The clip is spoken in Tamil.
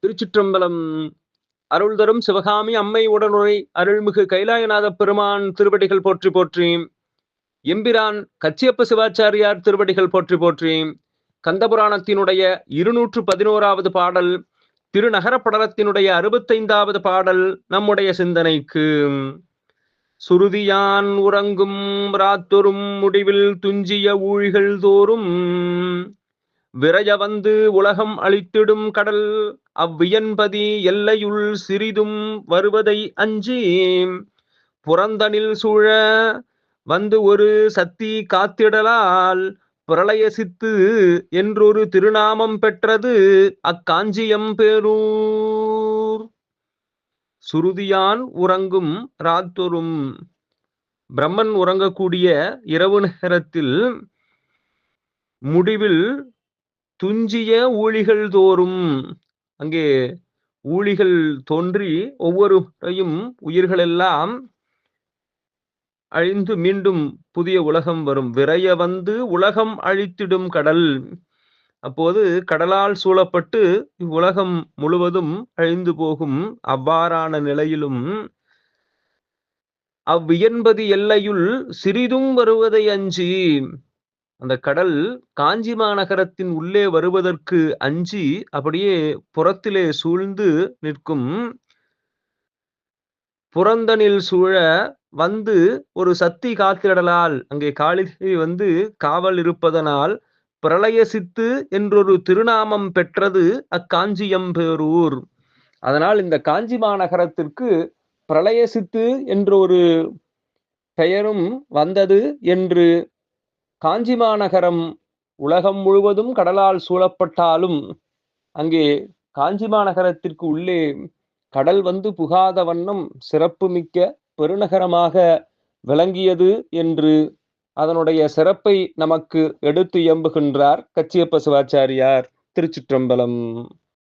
திருச்சிற்றம்பலம். அருள் தரும் சிவகாமி அம்மை உடனுரை அருள்மிகு கைலாயநாத பெருமான் திருவடிகள் போற்றி போற்றி. எம்பிரான் கச்சியப்ப சிவாச்சாரியார் திருவடிகள் போற்றி போற்றி. கந்தபுராணத்தினுடைய 211வது பாடல், திருநகரப்படலத்தினுடைய 65வது பாடல் நம்முடைய சிந்தனைக்கு. சுருதியான் உறங்கும் ராத்தொரும் முடிவில் துஞ்சிய ஊழிகள் தோறும் விரைய வந்து உலகம் அழித்திடும் கடல் அவ்வியன்பதி எல்லையுள் சிறிதும் வருவதை அஞ்சி புறந்தனில் சூழ வந்து ஒரு சத்தி காத்திடலால் பிரளய சித்து என்றொரு திருநாமம் பெற்றது அக்காஞ்சியம் பேரூர். சுருதியான் உறங்கும் ராத்தொரும், பிரம்மன் உறங்கக்கூடிய இரவு நேரத்தில் முடிவில் துஞ்சிய ஊழிகள் தோறும், அங்கே ஊழிகள் தோன்றி ஒவ்வொரு முறையும் உயிர்களெல்லாம் அழிந்து மீண்டும் புதிய உலகம் வரும். விரைய வந்து உலகம் அழித்திடும் கடல், அப்போது கடலால் சூழப்பட்டு இவ்வுலகம் முழுவதும் அழிந்து போகும். அவ்வாறான நிலையிலும் அவ்வியன்பதி எல்லையுள் சிறிதும் வருவதை அஞ்சி, அந்த கடல் காஞ்சி மாநகரத்தின் உள்ளே வருவதற்கு அஞ்சி அப்படியே புறத்திலே சூழ்ந்து நிற்கும். புறந்தனில் சூழ வந்து ஒரு சத்தி காத்திடலால், அங்கே காளிகை வந்து காவல் இருப்பதனால் பிரளய சித்து என்றொரு திருநாமம் பெற்றது அக்காஞ்சியம் பேரூர். அதனால் இந்த காஞ்சி மாநகரத்திற்கு பிரளய சித்து என்றொரு பெயரும் வந்தது என்று. காஞ்சி மாநகரம் உலகம் முழுவதும் கடலால் சூழப்பட்டாலும் அங்கே காஞ்சி மாநகரத்திற்கு உள்ளே கடல் வந்து புகாத வண்ணம் சிறப்புமிக்க பெருநகரமாக விளங்கியது என்று அதனுடைய சிறப்பை நமக்கு எடுத்து இயம்புகின்றார் கச்சியப்ப சிவாச்சாரியார். திருச்சிற்றம்பலம்.